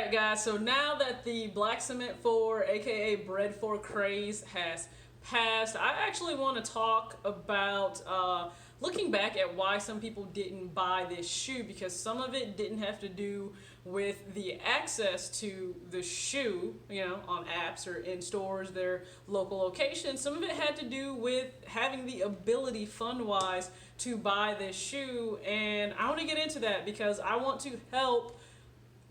Alright guys, so now that the Black Cement 4 aka Bred 4 craze has passed, I actually want to talk about looking back at why some people didn't buy this shoe, because some of it didn't have to do with the access to the shoe, you know, on apps or in stores, their local locations. Some of it had to do with having the ability fund-wise to buy this shoe, and I want to get into that because I want to help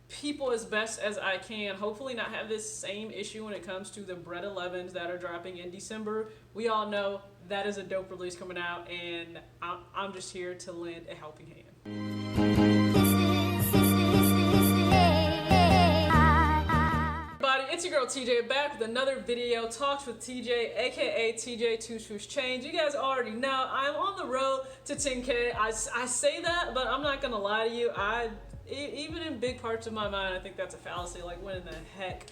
people as best as I can, hopefully not have this same issue when it comes to the Bred 11s that are dropping in December. We all know that is a dope release coming out, and I'm just here to lend a helping hand. Everybody, it's your girl TJ back with another video, Talks with TJ, aka TJ Two Swoosh Change. You guys already know I'm on the road to 10K. I say that, but I'm not gonna lie to you. Even in big parts of my mind, I think that's a fallacy. Like, when in the heck,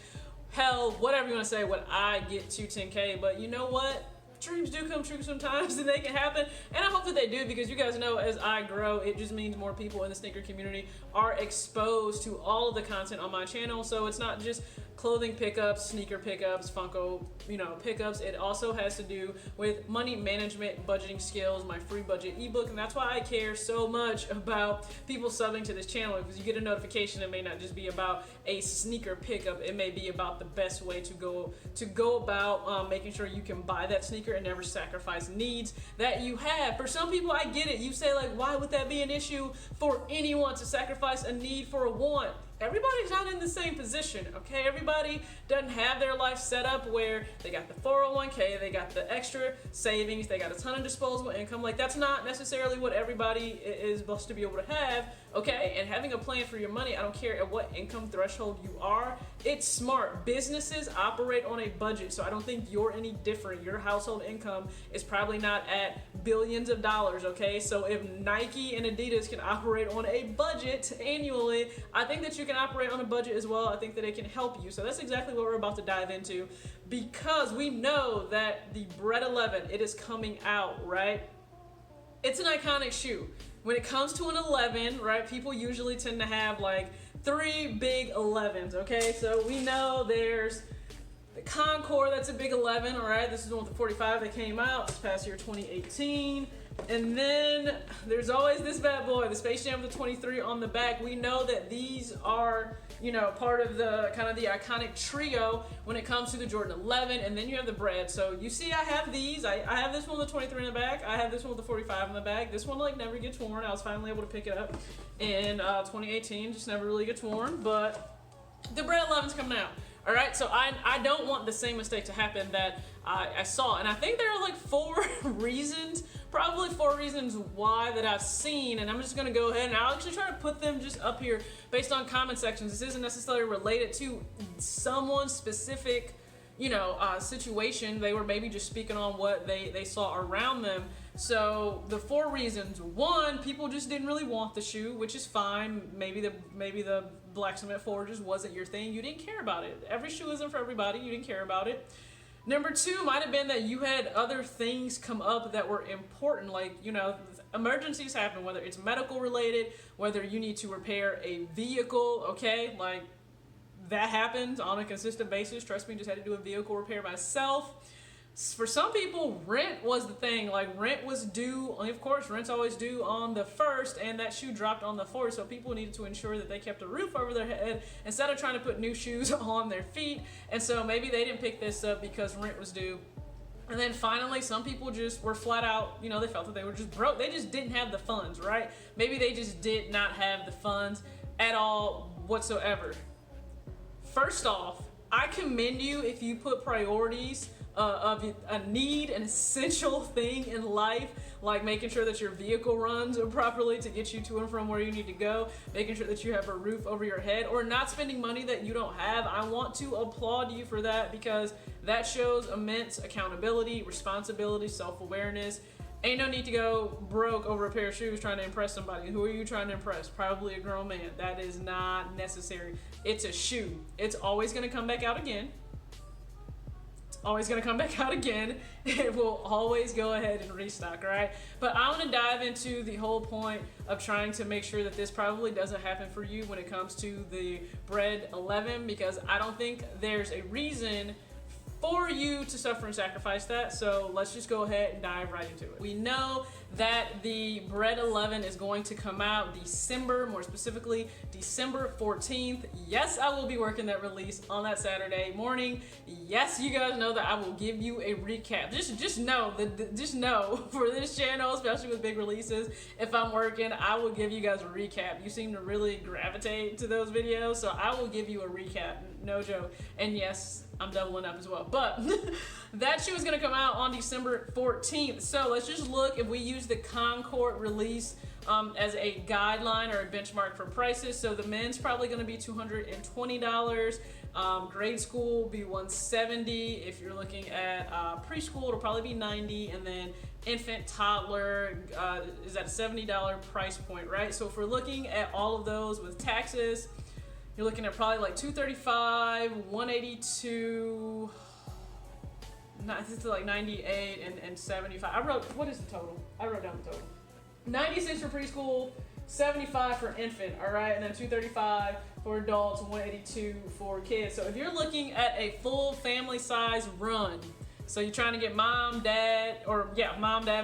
hell, whatever you want to say, would I get to 10K? But you know what? Dreams do come true sometimes, and they can happen. And I hope that they do, because you guys know as I grow, it just means more people in the sneaker community are exposed to all of the content on my channel. So it's not just clothing pickups, sneaker pickups, Funko, you know, pickups. It also has to do with money management, budgeting skills, my free budget ebook, and that's why I care so much about people subbing to this channel, because you get a notification. It may not just be about a sneaker pickup. It may be about the best way to go about making sure you can buy that sneaker and never sacrifice needs that you have. For some people, I get it. You say, like, why would that be an issue for anyone to sacrifice a need for a want? Everybody's not in the same position, okay? Everybody doesn't have their life set up where they got the 401k, they got the extra savings, they got a ton of disposable income. Like, that's not necessarily what everybody is supposed to be able to have, okay? And having a plan for your money, I don't care at what income threshold you are, it's smart. Businesses operate on a budget, so I don't think you're any different. Your household income is probably not at billions of dollars, okay? So if Nike and Adidas can operate on a budget annually, I think that you can operate on a budget as well. I think that it can help you. So that's exactly what we're about to dive into, because we know that the Bred 11, it is coming out, right? It's an iconic shoe. When it comes to an 11, right, people usually tend to have like 3 big 11s, okay? So we know there's the Concord, that's a big 11, all right? This is the one with the 45 that came out this past year, 2018. And then there's always this bad boy, the Space Jam with the 23 on the back. We know that these are, you know, part of the kind of the iconic trio when it comes to the Jordan 11. And then you have the Bred. So you see I have these. I have this one with the 23 in the back. I have this one with the 45 in the back. This one like never gets worn. I was finally able to pick it up in 2018. Just never really gets worn. But the Bred 11's coming out. All right, so I don't want the same mistake to happen that I saw. And I think there are like 4 reasons, probably 4 reasons why that I've seen. And I'm just gonna go ahead and I'll actually try to put them just up here based on comment sections. This isn't necessarily related to someone's specific, you know, situation. They were maybe just speaking on what they saw around them. So the 4 reasons: 1, people just didn't really want the shoe, which is fine. Maybe the Black Cement 4 just wasn't your thing. You didn't care about it. Every shoe isn't for everybody. You didn't care about it. Number 2 might have been that you had other things come up that were important, like, you know, emergencies happen, whether it's medical related, whether you need to repair a vehicle, okay? Like, that happens on a consistent basis. Trust me, just had to do a vehicle repair myself. For some people, rent was the thing. Like, rent was due, of course, rent's always due on the 1st, and that shoe dropped on the 4th, so people needed to ensure that they kept a roof over their head instead of trying to put new shoes on their feet. And so maybe they didn't pick this up because rent was due. And then finally, some people just were flat out, you know, they felt that they were just broke. They just didn't have the funds, right? Maybe they just did not have the funds at all whatsoever. First off, I commend you if you put priorities of a need, an essential thing in life, like making sure that your vehicle runs properly to get you to and from where you need to go, making sure that you have a roof over your head, or not spending money that you don't have. I want to applaud you for that, because that shows immense accountability, responsibility, self-awareness. Ain't no need to go broke over a pair of shoes trying to impress somebody. Who are you trying to impress? Probably a grown man. That is not necessary. It's a shoe. It's always gonna come back out again. always gonna come back out again. It will always go ahead and restock, all right? But I wanna dive into the whole point of trying to make sure that this probably doesn't happen for you when it comes to the Bred 11, because I don't think there's a reason for you to suffer and sacrifice that. So let's just go ahead and dive right into it. We know that the Bred 11 is going to come out December, more specifically December 14th. Yes, I will be working that release on that Saturday morning. Yes, you guys know that I will give you a recap. Just know for this channel, especially with big releases, if I'm working, I will give you guys a recap. You seem to really gravitate to those videos, so I will give you a recap, no joke. And yes, I'm doubling up as well. But that shoe is gonna come out on December 14th. So let's just look if we use the Concord release as a guideline or a benchmark for prices. So the men's probably gonna be $220. Grade school will be $170. If you're looking at preschool, it'll probably be $90. And then infant, toddler is at a $70 price point, right? So if we're looking at all of those with taxes, you're looking at probably like $235, $182, like $98 and $75. What is the total? I wrote down the total. $96 for preschool, $75 for infant, all right? And then $235 for adults, $182 for kids. So if you're looking at a full family size run, so you're trying to get mom, dad,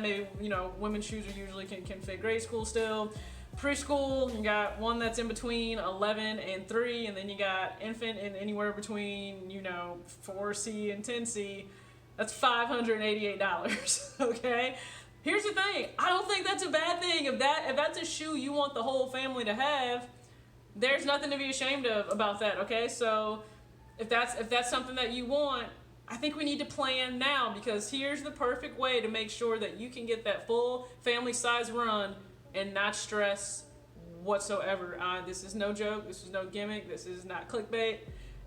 maybe, you know, women's shoes are usually can fit grade school still. Preschool, you got one that's in between 11 and 3, and then you got infant in anywhere between, you know, 4C and 10C. That's $588, okay? Here's the thing, I don't think that's a bad thing. If that's a shoe you want the whole family to have, there's nothing to be ashamed of about that, okay? So if that's something that you want, I think we need to plan now, because here's the perfect way to make sure that you can get that full family size run and not stress whatsoever. This is no joke, this is no gimmick, this is not clickbait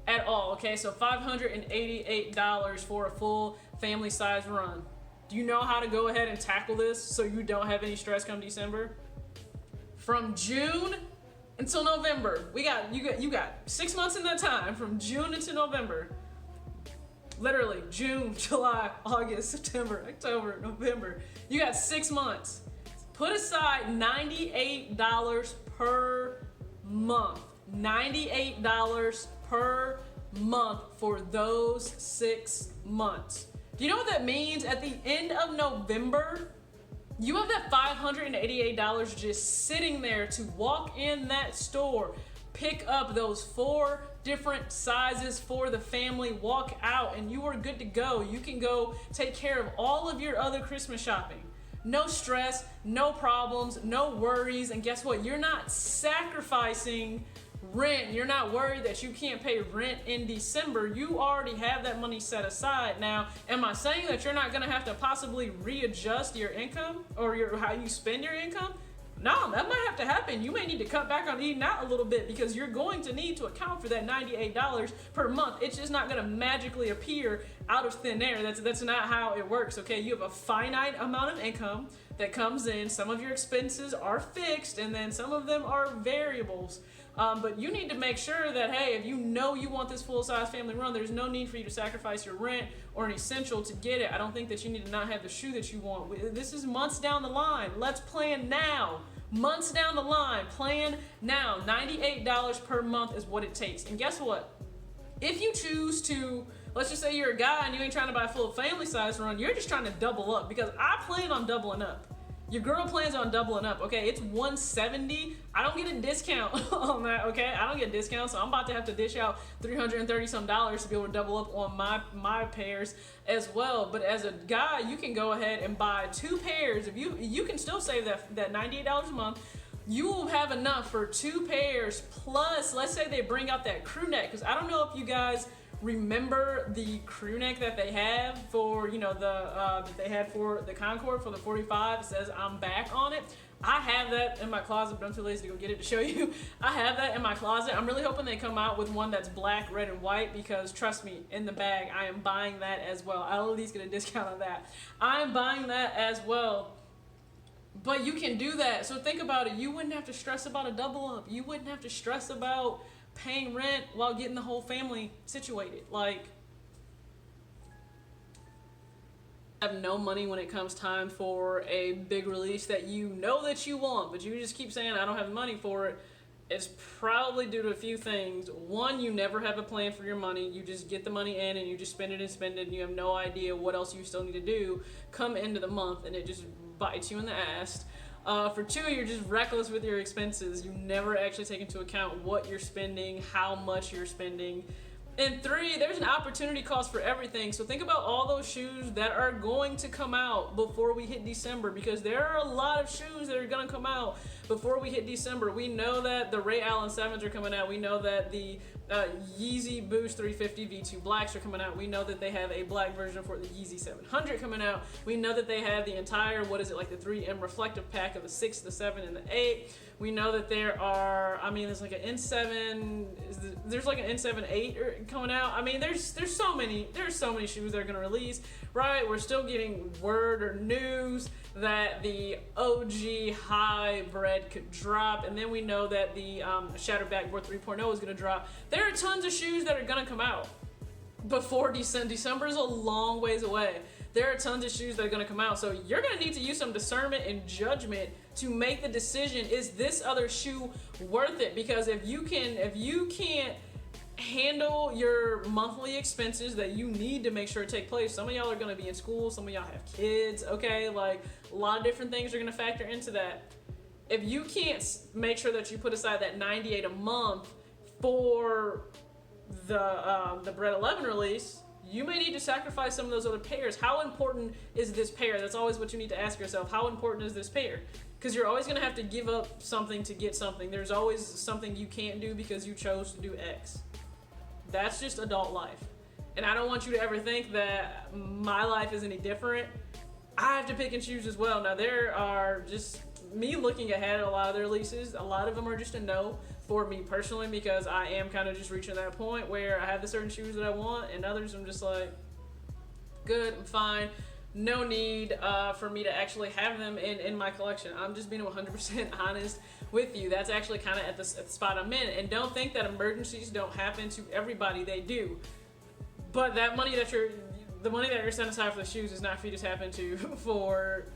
at all, okay? So $588 for a full family size run. Do you know how to go ahead and tackle this so you don't have any stress come December? From June until November, you got 6 months in that time, from June until November. Literally, June, July, August, September, October, November. You got 6 months. Put aside $98 per month. $98 per month for those 6 months. Do you know what that means? At the end of November, you have that $588 just sitting there to walk in that store, pick up those 4 different sizes for the family, walk out, and you are good to go. You can go take care of all of your other Christmas shopping. No stress, no problems, no worries, and guess what? You're not sacrificing rent. You're not worried that you can't pay rent in December. You already have that money set aside. Now, am I saying that you're not gonna have to possibly readjust your income or how you spend your income? No, that might have to happen. You may need to cut back on eating out a little bit, because you're going to need to account for that $98 per month. It's just not gonna magically appear out of thin air. That's not how it works, okay? You have a finite amount of income that comes in. Some of your expenses are fixed, and then some of them are variables. But you need to make sure that, hey, if you know you want this full-size family run, there's no need for you to sacrifice your rent or an essential to get it. I don't think that you need to not have the shoe that you want. This is months down the line. Let's plan now. Months down the line, plan now. $98 per month is what it takes. And guess what? If you choose to, let's just say you're a guy and you ain't trying to buy a full family size run, you're just trying to double up, because I plan on doubling up. Your girl plans on doubling up, okay? It's $170. I don't get a discount on that, okay? I don't get a discount, so I'm about to have to dish out $330 some to be able to double up on my pairs as well. But as a guy, you can go ahead and buy 2 pairs. If you can still save that $98 a month. You will have enough for 2 pairs, plus let's say they bring out that crew neck, because I don't know if you guys remember the crew neck that they have for, you know, that they had for the Concord for the 45. It says I'm back on it. I have that in my closet, but I'm too lazy to go get it to show you. I have that in my closet. I'm really hoping they come out with one that's black, red, and white, because trust me, in the bag, I am buying that as well. I'll at least get a discount on that. I'm buying that as well. But you can do that. So think about it. You wouldn't have to stress about a double up. You wouldn't have to stress about paying rent while getting the whole family situated. Like, have no money when it comes time for a big release that you know that you want, but you just keep saying, I don't have the money for it, it's probably due to a few things. One, you never have a plan for your money. You just get the money in and you just spend it and you have no idea what else you still need to do come into the month, and it just bites you in the ass. For two, you're just reckless with your expenses. You never actually take into account what you're spending, how much you're spending. And three, there's an opportunity cost for everything. So think about all those shoes that are going to come out before we hit December, because there are a lot of shoes that are going to come out before we hit December. We know that the Ray Allen 7s are coming out. We know that the Yeezy Boost 350 V2 Blacks are coming out. We know that they have a black version for the Yeezy 700 coming out. We know that they have the entire, the 3M reflective pack of the 6, the 7, and the 8. We know that there are, there's like an N7, there's like an N7 8 coming out. There's so many shoes they're gonna release, right? We're still getting word or news that the OG high Bred could drop, and then we know that the Shattered Backboard 3.0 is gonna drop. There are tons of shoes that are gonna come out before December. December is a long ways away. There are tons of shoes that are gonna come out, so you're gonna need to use some discernment and judgment to make the decision, is this other shoe worth it? Because if you can't handle your monthly expenses that you need to make sure take place, some of y'all are gonna be in school, some of y'all have kids, okay? Like, a lot of different things are gonna factor into that. If you can't make sure that you put aside that $98 a month for the Bred 11 release, you may need to sacrifice some of those other pairs. How important is this pair? That's always what you need to ask yourself. How important is this pair? Because you're always going to have to give up something to get something. There's always something you can't do because you chose to do X. That's just adult life. And I don't want you to ever think that my life is any different. I have to pick and choose as well. Now, there are just me looking ahead at a lot of their releases. A lot of them are just a no for me personally, because I am kind of just reaching that point where I have the certain shoes that I want, and others I'm just like, good, I'm fine. No need for me to actually have them in my collection. I'm just being 100% honest with you. That's actually kind of at the spot I'm in. And don't think that emergencies don't happen to everybody. They do. But that money the money that you're setting aside for the shoes is not for you to tap into for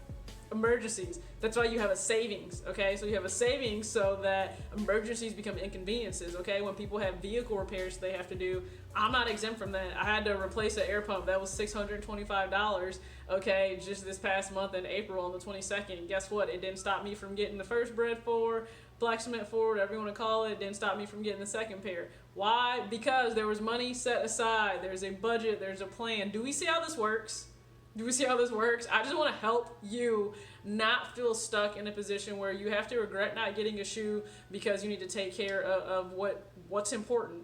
emergencies. That's why you have a savings, okay? So you have a savings so that emergencies become inconveniences, okay? When people have vehicle repairs they have to do, I'm not exempt from that. I had to replace an air pump. That was $625, okay, just this past month in April on the 22nd. Guess what? It didn't stop me from getting the first Bred 4, Black Cement 4, whatever you want to call it. It didn't stop me from getting the second pair. Why? Because there was money set aside. There's a budget. There's a plan. Do we see how this works? Do we see how this works? I just want to help you not feel stuck in a position where you have to regret not getting a shoe because you need to take care of what's important.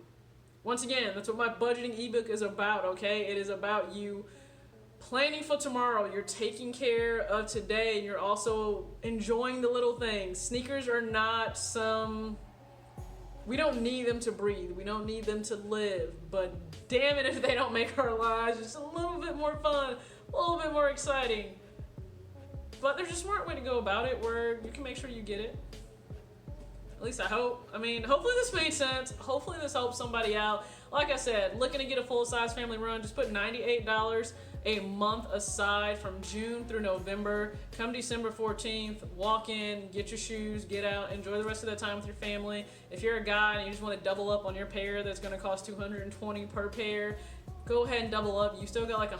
Once again, that's what my budgeting ebook is about, okay? It is about you planning for tomorrow. You're taking care of today, and you're also enjoying the little things. Sneakers are not we don't need them to breathe. We don't need them to live. But damn it if they don't make our lives just a little bit more fun, a little bit more exciting. But there's a smart way to go about it where you can make sure you get it. At least I hope. Hopefully this made sense. Hopefully this helps somebody out. Like I said, looking to get a full-size family run, just put $98 a month aside from June through November. Come December 14th, walk in, get your shoes, get out, enjoy the rest of the time with your family. If you're a guy and you just want to double up on your pair that's going to cost $220 per pair, go ahead and double up. You still got like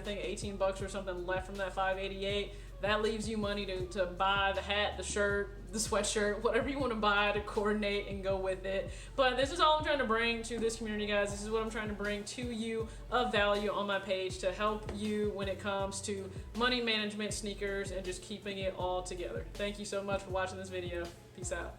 18 bucks or something left from that $588. That leaves you money to buy the hat, the shirt, the sweatshirt, whatever you want to buy to coordinate and go with it. But this is all I'm trying to bring to this community, guys. This is what I'm trying to bring to you of value on my page to help you when it comes to money management, sneakers, and just keeping it all together. Thank you so much for watching this video. Peace out.